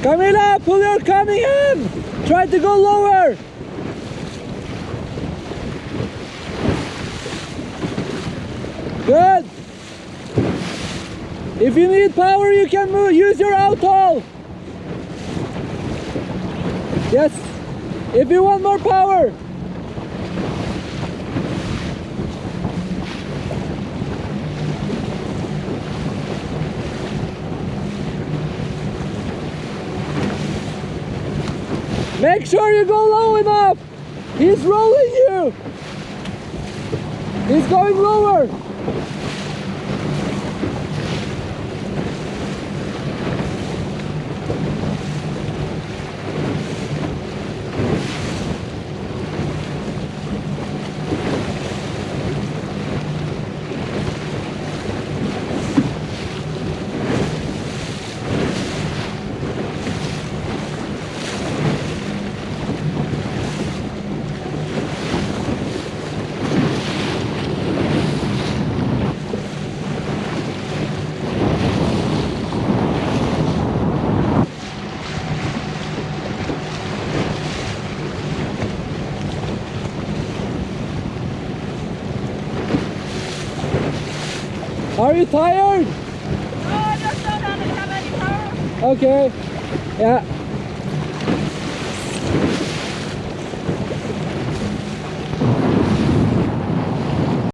Camila, pull your coming in. Try to go lower. Good. If you need power, you can use your auto. Yes. If you want more power. Make sure you go low enough. He's rolling you. He's going lower. Are you tired? No, I just don't have any power. Okay. Yeah.